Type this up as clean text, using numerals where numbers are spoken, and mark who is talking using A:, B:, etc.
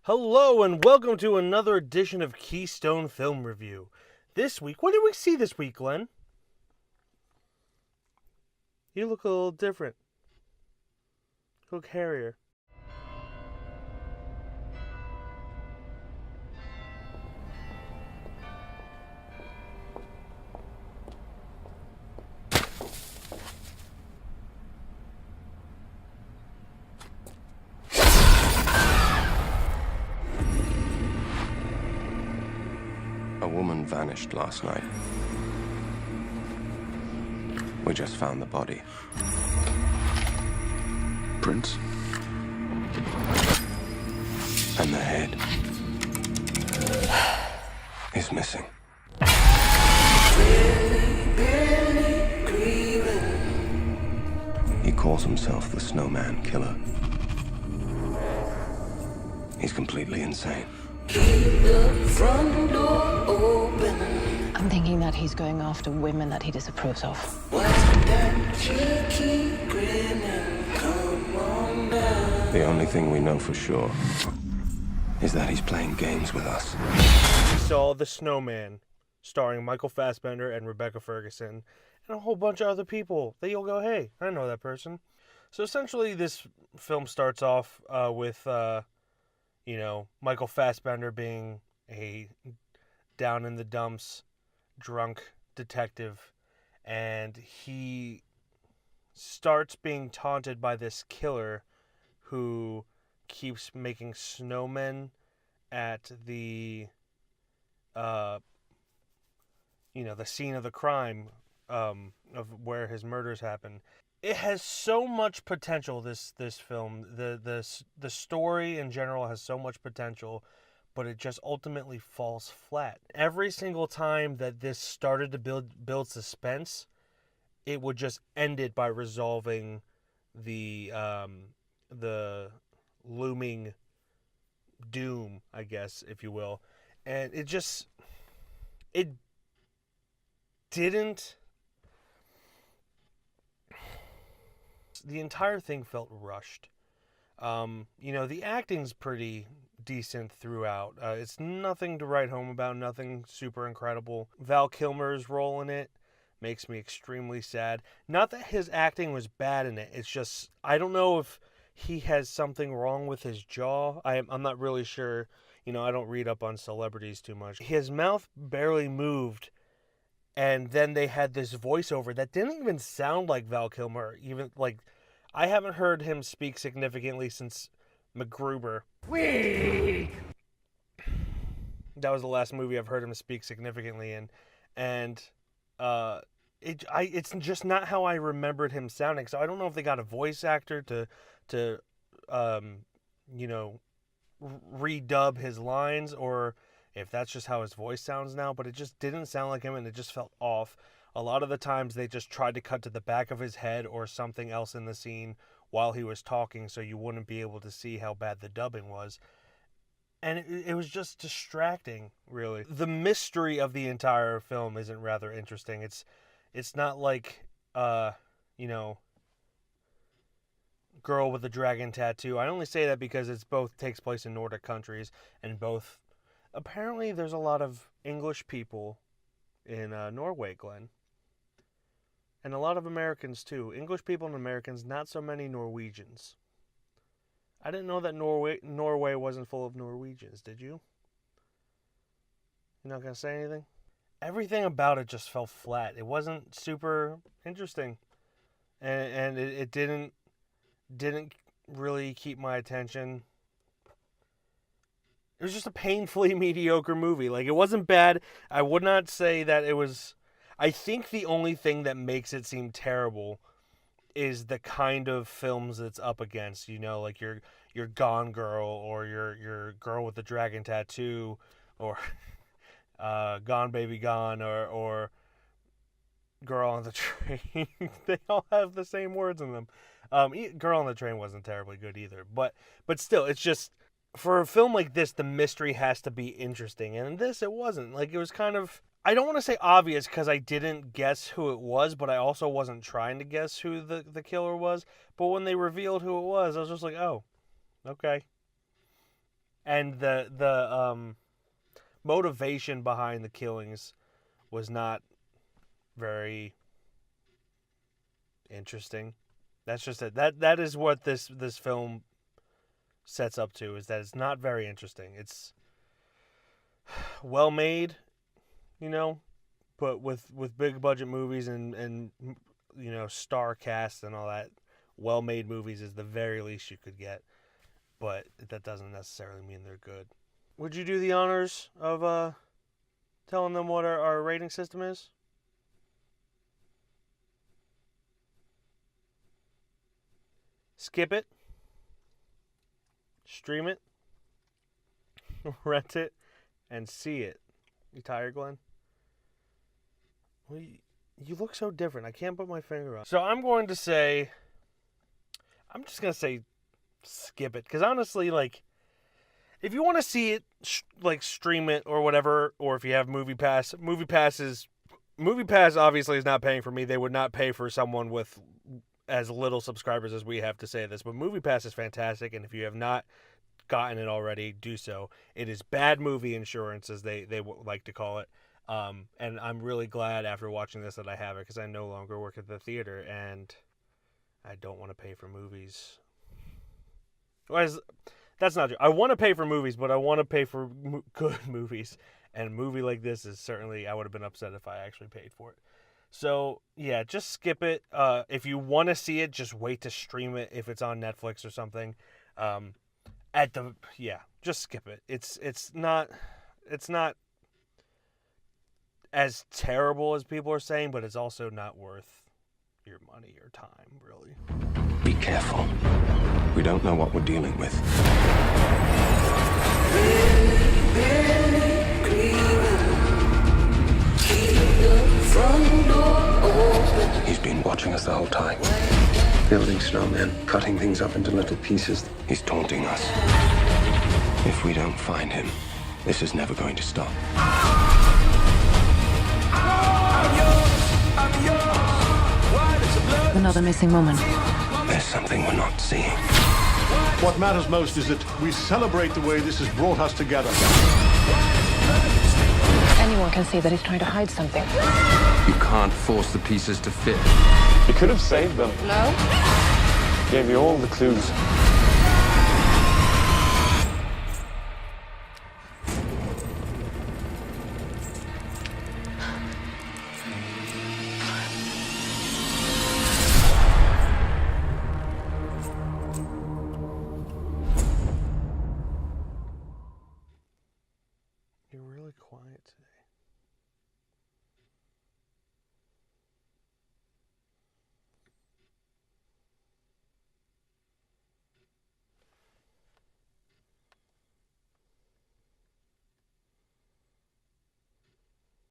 A: Hello and welcome to another edition of Keystone Film Review. This week, what did we see this week, Glenn? You look a little different. You look hairier.
B: A woman vanished last night. We just found the body.
C: Prince?
B: And the head is missing. He calls himself the Snowman Killer. He's completely insane.
D: Keep the front door open.
E: I'm thinking that he's going after women that he disapproves of.
D: What's that cheeky grinning? Come on down.
B: The only thing we know for sure is that he's playing games with us.
A: We saw The Snowman, starring Michael Fassbender and Rebecca Ferguson, and a whole bunch of other people that you'll go, hey, I know that person. So essentially this film starts off with Michael Fassbender being a down in the dumps, drunk detective, and he starts being taunted by this killer who keeps making snowmen at the the scene of the crime of where his murders happen. It has so much potential, this film. The story in general has so much potential, but it just ultimately falls flat. Every single time that this started to build suspense, it would just end it by resolving the looming doom, I guess, if you will. And it didn't. The entire thing felt rushed. The acting's pretty decent throughout. It's nothing to write home about, nothing super incredible. Val Kilmer's role in it makes me extremely sad. Not that his acting was bad in it, it's just, I don't know if he has something wrong with his jaw. I'm not really sure. I don't read up on celebrities too much. His mouth barely moved, and then they had this voiceover that didn't even sound like Val Kilmer. Even like, I haven't heard him speak significantly since MacGruber. Weak. That was the last movie I've heard him speak significantly in, and it's just not how I remembered him sounding. So I don't know if they got a voice actor to redub his lines, or if that's just how his voice sounds now, but it just didn't sound like him, and it just felt off. A lot of the times they just tried to cut to the back of his head or something else in the scene while he was talking, so you wouldn't be able to see how bad the dubbing was. And it was just distracting, really. The mystery of the entire film isn't rather interesting. It's not like, Girl with the Dragon Tattoo. I only say that because it's both takes place in Nordic countries, and both, apparently there's a lot of English people in Norway, Glenn. And a lot of Americans too. English people and Americans, not so many Norwegians. I didn't know that Norway wasn't full of Norwegians, did you? You're not going to say anything? Everything about it just fell flat. It wasn't super interesting. And it didn't really keep my attention. It was just a painfully mediocre movie. Like, it wasn't bad. I would not say that it was. I think the only thing that makes it seem terrible is the kind of films it's up against. Like your Gone Girl, or your Girl with the Dragon Tattoo, or Gone Baby Gone, or Girl on the Train. They all have the same words in them. Girl on the Train wasn't terribly good either. But still, it's just, for a film like this, the mystery has to be interesting. And in this, it wasn't. Like, it was kind of, I don't want to say obvious because I didn't guess who it was, but I also wasn't trying to guess who the killer was. But when they revealed who it was, I was just like, oh, okay. And the motivation behind the killings was not very interesting. That's just it. That is what this film sets up to, is that it's not very interesting. It's well made, you know, but with big budget movies and you know, star cast and all that, well made movies is the very least you could get. But that doesn't necessarily mean they're good. Would you do the honors of telling them what our rating system is? Skip it, stream it, rent it, and see it. You tired, Glenn? Well, you look so different. I can't put my finger on it. So I'm just going to say skip it. Because honestly, like, if you want to see it, like, stream it or whatever, or if you have Movie Pass obviously is not paying for me. They would not pay for someone with as little subscribers as we have to say this. But Movie Pass is fantastic, and if you have not gotten it already, do so. It is bad movie insurance, as they like to call it. And I'm really glad after watching this that I have it, because I no longer work at the theater, and I don't want to pay for movies. That's not true. I want to pay for movies, but I want to pay for good movies. And a movie like this is certainly, I would have been upset if I actually paid for it. So, yeah, just skip it. If you want to see it, just wait to stream it if it's on Netflix or something. Just skip it. It's not as terrible as people are saying, but it's also not worth your money or time, really.
B: Be careful. We don't know what we're dealing with. He's been watching us the whole time. Building snowmen, cutting things up into little pieces. He's taunting us. If we don't find him, this is never going to stop.
E: Another missing moment.
B: There's something we're not seeing.
C: What matters most is that we celebrate the way this has brought us together.
E: Anyone can see that he's trying to hide something.
F: You can't force the pieces to fit.
G: You could have saved them.
E: No?
G: Gave you all the clues.